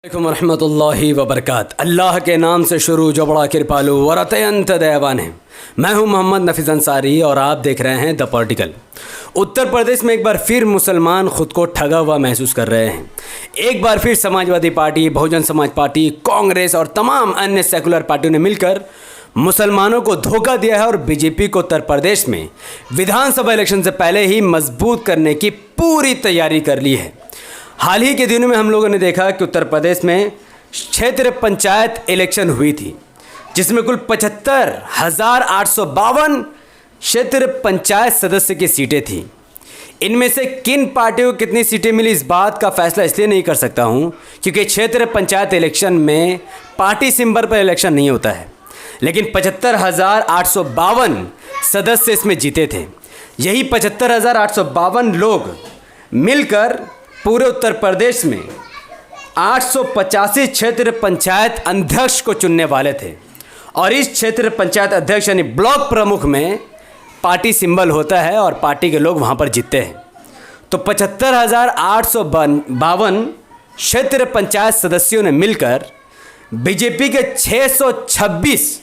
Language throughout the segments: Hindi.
रहमतुल्लाहि व बरकात। अल्लाह के नाम से शुरू जो बड़ा कृपालु व अत्यंत दयावान है। मैं हूं मोहम्मद नफीस अंसारी और आप देख रहे हैं द पॉलिटिकल। उत्तर प्रदेश में एक बार फिर मुसलमान खुद को ठगा हुआ महसूस कर रहे हैं। एक बार फिर समाजवादी पार्टी, बहुजन समाज पार्टी, कांग्रेस और तमाम अन्य सेकुलर पार्टियों ने मिलकर मुसलमानों को धोखा दिया है और बीजेपी को उत्तर प्रदेश में विधानसभा इलेक्शन से पहले ही मजबूत करने की पूरी तैयारी कर ली है। हाल ही के दिनों में हम लोगों ने देखा कि उत्तर प्रदेश में क्षेत्र पंचायत इलेक्शन हुई थी, जिसमें कुल 75,852 क्षेत्र पंचायत सदस्य की सीटें थीं। इनमें से किन पार्टियों को कितनी सीटें मिली, इस बात का फैसला इसलिए नहीं कर सकता हूं क्योंकि क्षेत्र पंचायत इलेक्शन में पार्टी सिंबल पर इलेक्शन नहीं होता है, लेकिन 75,852 सदस्य इसमें जीते थे। यही 75,852 लोग मिलकर पूरे उत्तर प्रदेश में 885 क्षेत्र पंचायत अध्यक्ष को चुनने वाले थे और इस क्षेत्र पंचायत अध्यक्ष यानी ब्लॉक प्रमुख में पार्टी सिंबल होता है और पार्टी के लोग वहां पर जीतते हैं। तो 75,852 क्षेत्र पंचायत सदस्यों ने मिलकर बीजेपी के 626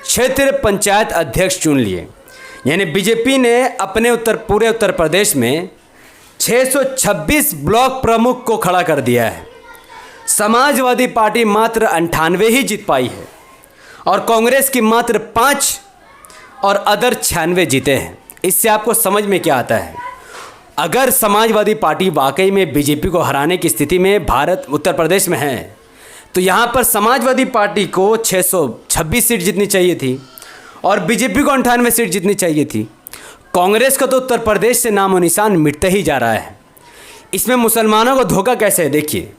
क्षेत्र पंचायत अध्यक्ष चुन लिए। यानी बीजेपी ने अपने पूरे उत्तर प्रदेश में 626 ब्लॉक प्रमुख को खड़ा कर दिया है। समाजवादी पार्टी मात्र 98 ही जीत पाई है और कांग्रेस की मात्र 5 और अदर 96 जीते हैं। इससे आपको समझ में क्या आता है? अगर समाजवादी पार्टी वाकई में बीजेपी को हराने की स्थिति में उत्तर प्रदेश में है तो यहाँ पर समाजवादी पार्टी को 626 सीट जीतनी चाहिए थी और बीजेपी को 98 सीट जीतनी चाहिए थी। कांग्रेस का तो उत्तर प्रदेश से नामो निशान मिटते ही जा रहा है। इसमें मुसलमानों को धोखा कैसे है? देखिए,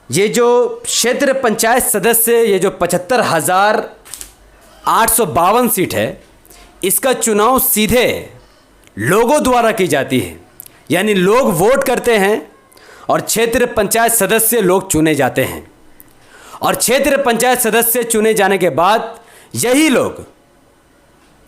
ये जो क्षेत्र पंचायत सदस्य, ये जो 75,852 सीट है, इसका चुनाव सीधे लोगों द्वारा की जाती है। यानी लोग वोट करते हैं और क्षेत्र पंचायत सदस्य लोग चुने जाते हैं और क्षेत्र पंचायत सदस्य चुने जाने के बाद यही लोग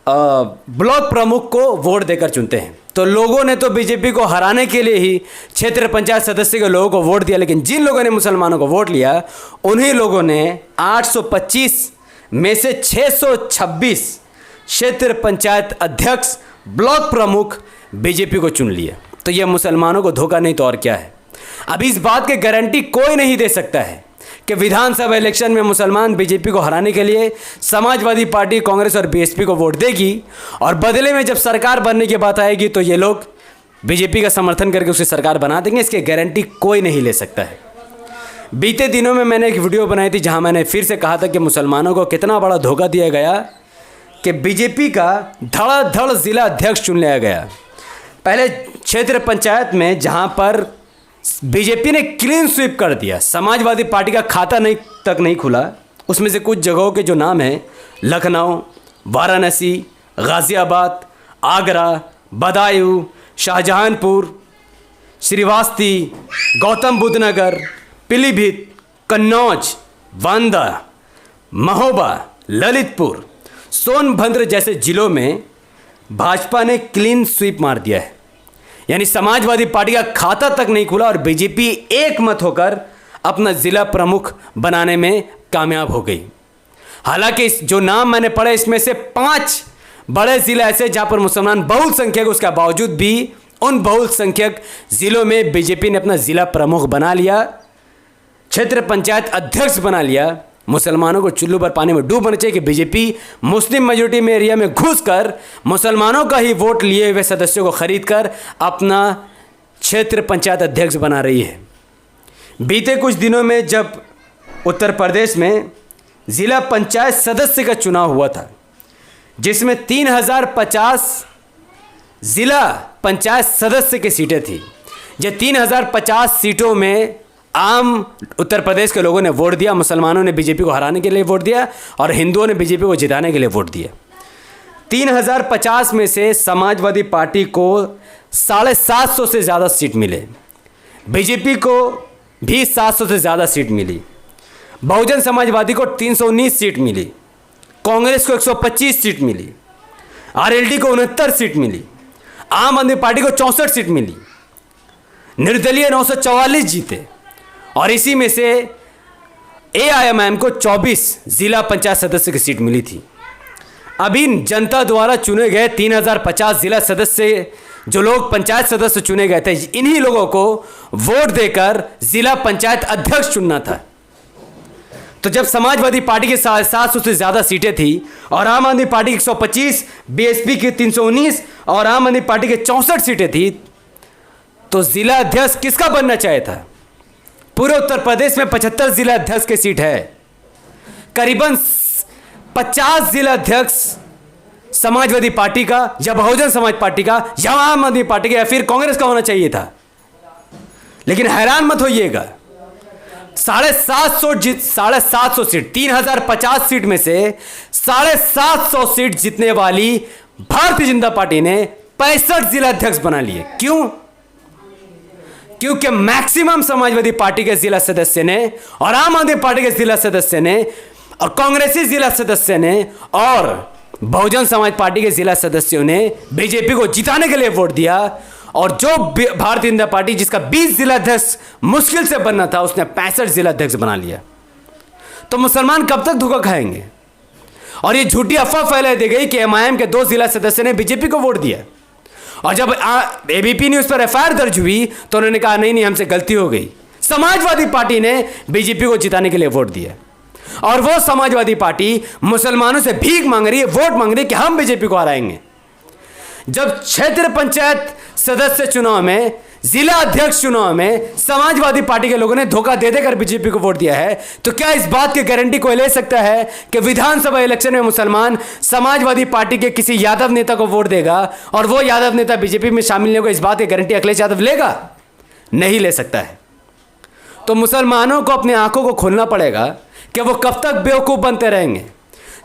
ब्लॉक प्रमुख को वोट देकर चुनते हैं। तो लोगों ने तो बीजेपी को हराने के लिए ही क्षेत्र पंचायत सदस्य के लोगों को वोट दिया, लेकिन जिन लोगों ने मुसलमानों को वोट लिया उन्हीं लोगों ने 825 में से 626 क्षेत्र पंचायत अध्यक्ष, ब्लॉक प्रमुख बीजेपी को चुन लिया। तो यह मुसलमानों को धोखा नहीं तो और क्या है? अब इस बात की गारंटी कोई नहीं दे सकता है कि विधानसभा इलेक्शन में मुसलमान बीजेपी को हराने के लिए समाजवादी पार्टी, कांग्रेस और बीएसपी को वोट देगी और बदले में जब सरकार बनने की बात आएगी तो ये लोग बीजेपी का समर्थन करके उसकी सरकार बना देंगे। इसकी गारंटी कोई नहीं ले सकता है। बीते दिनों में मैंने एक वीडियो बनाई थी जहां मैंने फिर से कहा था कि मुसलमानों को कितना बड़ा धोखा दिया गया कि बीजेपी का धड़ाधड़ जिला अध्यक्ष चुन लिया गया। पहले क्षेत्र पंचायत में जहाँ पर बीजेपी ने क्लीन स्वीप कर दिया, समाजवादी पार्टी का खाता तक नहीं खुला। उसमें से कुछ जगहों के जो नाम हैं लखनऊ, वाराणसी, गाज़ियाबाद, आगरा, बदायूं, शाहजहांपुर, श्रीवास्ती, गौतम बुद्ध नगर, पीलीभीत, कन्नौज, बांदा, महोबा, ललितपुर, सोनभद्र जैसे जिलों में भाजपा ने क्लीन स्वीप मार दिया है। यानी समाजवादी पार्टी का खाता तक नहीं खुला और बीजेपी एक मत होकर अपना जिला प्रमुख बनाने में कामयाब हो गई। हालांकि जो नाम मैंने पढ़े इसमें से 5 बड़े जिले ऐसे जहां पर मुसलमान बहुसंख्यक, उसके बावजूद भी उन बहुसंख्यक जिलों में बीजेपी ने अपना जिला प्रमुख बना लिया, क्षेत्र पंचायत अध्यक्ष बना लिया। मुसलमानों को चुल्लू पर पानी में डूबना चाहिए कि बीजेपी मुस्लिम मेजोरिटी में एरिया में घुसकर मुसलमानों का ही वोट लिए हुए सदस्यों को खरीदकर अपना क्षेत्र पंचायत अध्यक्ष बना रही है। बीते कुछ दिनों में जब उत्तर प्रदेश में ज़िला पंचायत सदस्य का चुनाव हुआ था, जिसमें 3050 ज़िला पंचायत सदस्य की सीटें थी, ये 3050 सीटों में आम उत्तर प्रदेश के लोगों ने वोट दिया। मुसलमानों ने बीजेपी को हराने के लिए वोट दिया और हिंदुओं ने बीजेपी को जिताने के लिए वोट दिया। 3050 में से समाजवादी पार्टी को 750 से ज़्यादा सीट मिले, बीजेपी को भी 700 से ज़्यादा सीट मिली, बहुजन समाजवादी को 319 सीट मिली, कांग्रेस को 125 सीट मिली, आरएलडी को 69 सीट मिली, आम आदमी पार्टी को 64 सीट मिली, निर्दलीय 944 जीते और इसी में से AIMIM को 24 जिला पंचायत सदस्य की सीट मिली थी। अभी जनता द्वारा चुने गए 3050 जिला सदस्य, जो लोग पंचायत सदस्य चुने गए थे, इन्हीं लोगों को वोट देकर जिला पंचायत अध्यक्ष चुनना था। तो जब समाजवादी पार्टी के 700 से ज़्यादा सीटें थी और आम आदमी पार्टी की 125, BSP की 319 और आम आदमी पार्टी के 64 सीटें थी, तो जिला अध्यक्ष किसका बनना चाहिए था? पूरे उत्तर प्रदेश में 75 जिला अध्यक्ष की सीट है। करीबन 50 जिला अध्यक्ष समाजवादी पार्टी का या बहुजन समाज पार्टी का या आम आदमी पार्टी का या फिर कांग्रेस का होना चाहिए था। लेकिन हैरान मत होइएगा, 750 सीट, 3050 सीट में से 750 सीट जीतने वाली भारतीय जनता पार्टी ने 65 जिला अध्यक्ष बना लिए। क्यों? क्योंकि मैक्सिमम समाजवादी पार्टी के जिला सदस्य ने और आम आदमी पार्टी के जिला सदस्य ने और कांग्रेसी जिला सदस्य ने और बहुजन समाज पार्टी के जिला सदस्यों ने बीजेपी को जिताने के लिए वोट दिया। और जो भारतीय जनता पार्टी जिसका 20 जिला अध्यक्ष मुश्किल से बनना था, उसने 65 जिला अध्यक्ष बना लिया। तो मुसलमान कब तक धोखा खाएंगे? और ये झूठी अफवाह फैलाई दी गई कि MIM के 2 जिला सदस्य ने बीजेपी को वोट दिया। और जब ABP न्यूज़ पर FIR दर्ज हुई तो उन्होंने कहा नहीं, हमसे गलती हो गई। समाजवादी पार्टी ने बीजेपी को जिताने के लिए वोट दिया और वो समाजवादी पार्टी मुसलमानों से भीख मांग रही है, वोट मांग रही है कि हम बीजेपी को हराएंगे। जब क्षेत्र पंचायत सदस्य चुनाव में, जिला अध्यक्ष चुनाव में समाजवादी पार्टी के लोगों ने धोखा दे देकर बीजेपी को वोट दिया है, तो क्या इस बात की गारंटी कोई ले सकता है कि विधानसभा इलेक्शन में मुसलमान समाजवादी पार्टी के किसी यादव नेता को वोट देगा और वो यादव नेता बीजेपी में शामिल नहीं होगा? इस बात की गारंटी अखिलेश यादव लेगा? नहीं ले सकता है। तो मुसलमानों को अपनी आंखों को खोलना पड़ेगा कि वो कब तक बेवकूफ़ बनते रहेंगे।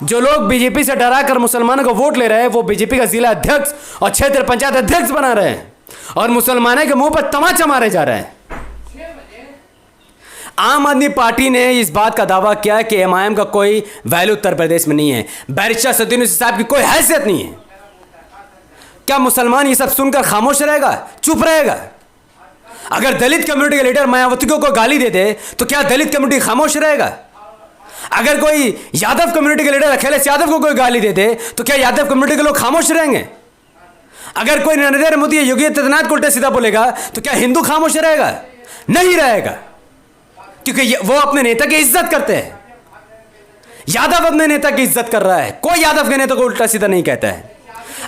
जो लोग बीजेपी से डरा कर मुसलमानों को वोट ले रहे हैं, वो बीजेपी का जिला अध्यक्ष और क्षेत्र पंचायत अध्यक्ष बना रहे हैं और मुसलमानों के मुंह पर तमाचा मारे जा रहे हैं। आम आदमी पार्टी ने इस बात का दावा किया कि MIM का कोई वैल्यू उत्तर प्रदेश में नहीं है, बैरिस्टर सद्दुद्दीन ओवैसी साहब की कोई हैसियत नहीं है। क्या मुसलमान ये सब सुनकर खामोश रहेगा, चुप रहेगा? अगर दलित कम्युनिटी के लीडर मायावती को कोई गाली दे दे तो क्या दलित कम्युनिटी खामोश रहेगा? अगर कोई यादव कम्युनिटी के लीडर अखिलेश यादव को कोई गाली दे दे तो क्या यादव कम्युनिटी के लोग खामोश रहेंगे? अगर कोई नरेंद्र मोदी या योगी आदित्यनाथ को उल्टा सीधा बोलेगा तो क्या हिंदू खामोश रहेगा? नहीं रहेगा, क्योंकि वो अपने नेता की इज्जत करते हैं। यादव अपने नेता की इज्जत कर रहा है, कोई यादव के नेता को उल्टा सीधा नहीं कहता है।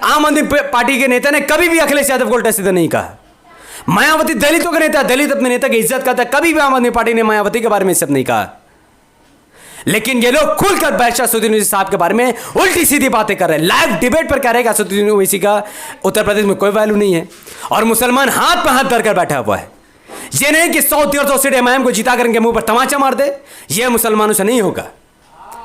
आम आदमी पार्टी के नेता ने कभी भी अखिलेश यादव को उल्टा सीधा नहीं कहा। मायावती दलितों का नेता, दलित अपने नेता की इज्जत करता है, कभी भी आम आदमी पार्टी ने मायावती के बारे में सब नहीं कहा। लेकिन ये लोग खुलकर बैरिस्टर असदुद्दीन ओवैसी साहब के बारे में उल्टी सीधी बातें कर रहे हैं। लाइव डिबेट पर कह रहे हैं कि असदुद्दीन ओवैसी का उत्तर प्रदेश में कोई वैल्यू नहीं है और मुसलमान हाथ पर हाथ धरकर बैठा हुआ है। ये नहीं कि 100-150 सीट MIM को जिता कर इनके मुंह पर तमाचा मार दे, ये मुसलमानों से नहीं होगा।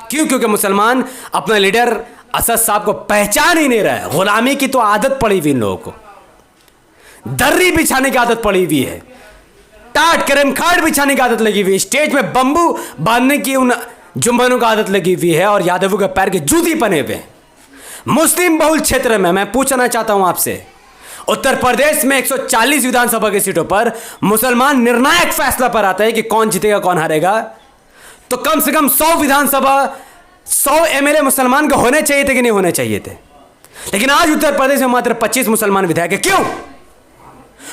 क्यों? क्योंकि मुसलमान अपना लीडर असद साहब को पहचान ही नहीं रहा है। गुलामी की तो आदत पड़ी हुई इन लोगों को, दर्री बिछाने की आदत पड़ी हुई है, टाट करमखाड़ बिछाने की आदत लगी हुई है, स्टेज में बंबू बांधने की उन जुम्बनों का आदत लगी हुई है और यादवों के पैर के जूती पहने हुए। मुस्लिम बहुल क्षेत्र में मैं पूछना चाहता हूं आपसे, उत्तर प्रदेश में 140 विधानसभा की सीटों पर मुसलमान निर्णायक फैसला पर आता है कि कौन जीतेगा कौन हारेगा, तो कम से कम 100 विधानसभा 100 MLA मुसलमान के होने चाहिए थे कि नहीं होने चाहिए थे? लेकिन आज उत्तर प्रदेश में मात्र 25 मुसलमान विधायक है। क्यों?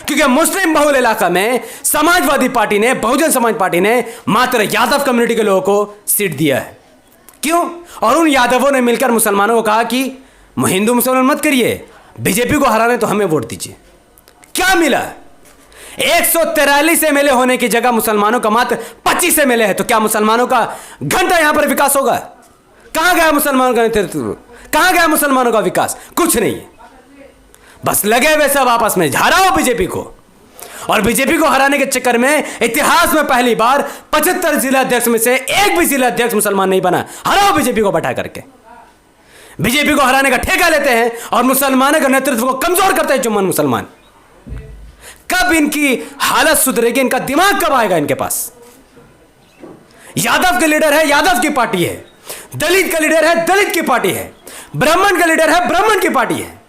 क्योंकि मुस्लिम बहुल इलाका में समाजवादी पार्टी ने, बहुजन समाज पार्टी ने मात्र यादव कम्युनिटी के लोगों को सीट दिया है। क्यों? और उन यादवों ने मिलकर मुसलमानों को कहा कि हिंदू मुसलमान मत करिए, बीजेपी को हराने तो हमें वोट दीजिए। क्या मिला? 143 MLA होने की जगह मुसलमानों का मात्र 25 MLA है। तो क्या मुसलमानों का घंटा यहां पर विकास होगा? कहां गया मुसलमानों का नेतृत्व? कहां गया मुसलमानों का विकास? कुछ नहीं है। बस लगे हुए सब आपस में, हराओ बीजेपी को। और बीजेपी को हराने के चक्कर में इतिहास में पहली बार 75 जिला अध्यक्ष में से एक भी जिला अध्यक्ष मुसलमान नहीं बना। हराओ बीजेपी को बैठा करके। बीजेपी को हराने का ठेका लेते हैं और मुसलमानों के नेतृत्व को कमजोर करते हैं जुम्मन मुसलमान। कब इनकी हालत सुधरेगी? इनका दिमाग कब आएगा इनके पास? यादव के लीडर है, यादव की पार्टी है। दलित का लीडर है, दलित की पार्टी है। ब्राह्मण का लीडर है, ब्राह्मण की पार्टी है।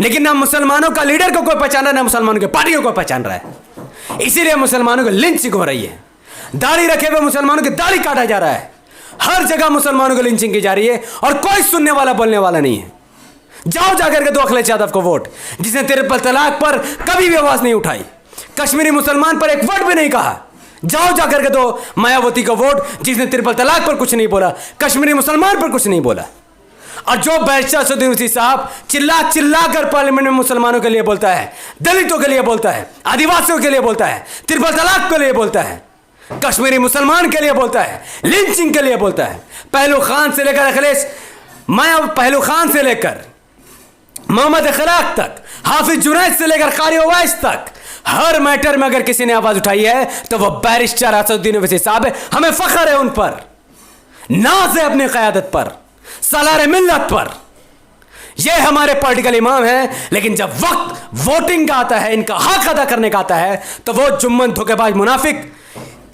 लेकिन ना मुसलमानों का लीडर को कोई पहचान रहा है, ना मुसलमानों की पार्टियों को पहचान रहा है। इसीलिए मुसलमानों को लिंचिंग हो रही है। दाढ़ी रखे हुए मुसलमानों की दाढ़ी काटा जा रहा है, हर जगह मुसलमानों को लिंचिंग की जा रही है और कोई सुनने वाला बोलने वाला नहीं है। जाओ जाकर के दो अखिलेश यादव को वोट, जिसने ट्रिपल तलाक पर कभी भी आवाज नहीं उठाई, कश्मीरी मुसलमान पर एक वर्ड भी नहीं कहा। जाओ जाकर के दो मायावती को वोट, जिसने ट्रिपल तलाक पर कुछ नहीं बोला, कश्मीरी मुसलमान पर कुछ नहीं बोला। और जो बैरिस्टर असदुद्दीन ओवैसी साहब चिल्ला चिल्ला कर पार्लियामेंट में मुसलमानों के लिए बोलता है, दलितों के लिए बोलता है, आदिवासियों के लिए बोलता है, ट्रिपल तलाक के लिए बोलता है, कश्मीरी मुसलमान के लिए बोलता है, लिंचिंग के लिए बोलता है, पहलू खान से लेकर अखिलेश पहलू खान से लेकर मोहम्मद इखलाक तक, हाफिज जुनैद से लेकर कारी ओवैस तक, हर मैटर में अगर किसी ने आवाज उठाई है तो वह बैरिस्टर असदुद्दीन ओवैसी साहब है। हमें फख्र है उन पर, नाज है अपनी क़यादत पर, सालार मिल्लत पर। ये हमारे पॉलिटिकल इमाम हैं, लेकिन जब वक्त वोटिंग का आता है, इनका हक अदा करने का आता है, तो वो जुम्मन धोखेबाज मुनाफिक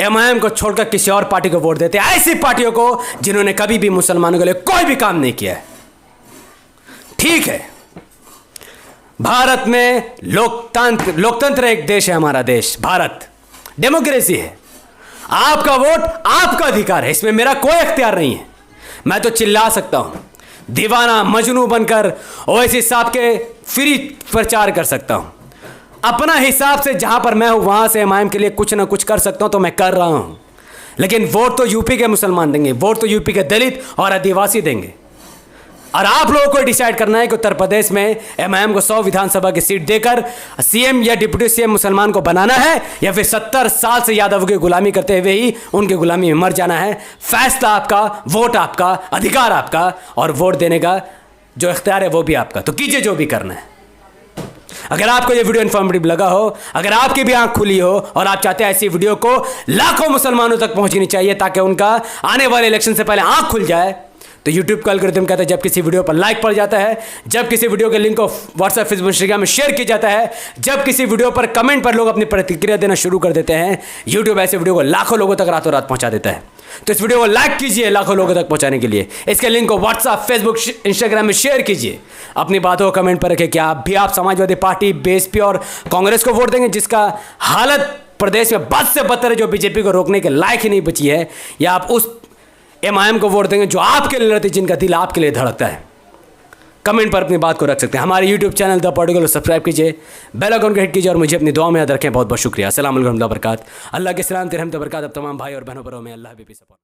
एमआईएम को छोड़कर किसी और पार्टी को वोट देते हैं, ऐसी पार्टियों को जिन्होंने कभी भी मुसलमानों के लिए कोई भी काम नहीं किया है। ठीक है, भारत में लोकतंत्र एक देश है, हमारा देश भारत डेमोक्रेसी है। आपका वोट आपका अधिकार है, इसमें मेरा कोई अख्तियार नहीं है। मैं तो चिल्ला सकता हूं, दीवाना मजनू बनकर ओवैसी साहब के फ्री प्रचार कर सकता हूं, अपना हिसाब से जहां पर मैं हूं वहां से एमआईएम के लिए कुछ ना कुछ कर सकता हूं, तो मैं कर रहा हूं। लेकिन वोट तो यूपी के मुसलमान देंगे, वोट तो यूपी के दलित और आदिवासी देंगे। और आप लोगों को डिसाइड करना है कि उत्तर प्रदेश में एमआईएम को 100 विधानसभा की सीट देकर सीएम या डिप्टी सीएम मुसलमान को बनाना है, या फिर 70 साल से यादव की गुलामी करते हुए ही उनकी गुलामी में मर जाना है। फैसला आपका, वोट आपका, अधिकार आपका, और वोट देने का जो इख्तियार है वो भी आपका। तो कीजिए जो भी करना है। अगर आपको ये वीडियो इन्फॉर्मेटिव लगा हो, अगर आपकी भी आंख खुली हो और आप चाहते हैं ऐसी वीडियो को लाखों मुसलमानों तक पहुंचनी चाहिए ताकि उनका आने वाले इलेक्शन से पहले आंख खुल जाए, तो यूट्यूब का एल्गोरिथम कहता है जब किसी वीडियो पर लाइक पड़ जाता है, जब किसी वीडियो के लिंक को व्हाट्सएप फेसबुक इंस्टाग्राम में शेयर किया जाता है, जब किसी वीडियो पर कमेंट पर लोग अपनी प्रतिक्रिया देना शुरू कर देते हैं, यूट्यूब ऐसे वीडियो को लाखों लोगों तक रातों रात पहुंचा देता है। तो इस वीडियो को लाइक कीजिए लाखों लोगों तक पहुंचाने के लिए, इसके लिंक को व्हाट्सएप फेसबुक इंस्टाग्राम में शेयर कीजिए। अपनी बातों को कमेंट पर रखें कि आप समाजवादी पार्टी, बीएसपी और कांग्रेस को वोट देंगे, जिसका हालत प्रदेश में बद से बदतर है, जो बीजेपी को रोकने के लायक ही नहीं बची है, या आप उस एमआईएम को वोट देंगे जो आपके लिए लड़ती, जिनका दिल आपके लिए धड़कता है। कमेंट पर अपनी बात को रख सकते हैं। हमारे यूट्यूब चैनल द पॉलिटिकल को सब्सक्राइब कीजिए, बेल आइकन को हिट कीजिए और मुझे अपनी दुआ में याद रखें। बहुत बहुत शुक्रिया। अस्सलाम वालेकुम व रहमतुल्लाहि व बरकातहू। अल्लाह के सलाम रहमत व बरकत अब तमाम भाई और बहनों पर हो। मैं अल्लाह भी सपोर्ट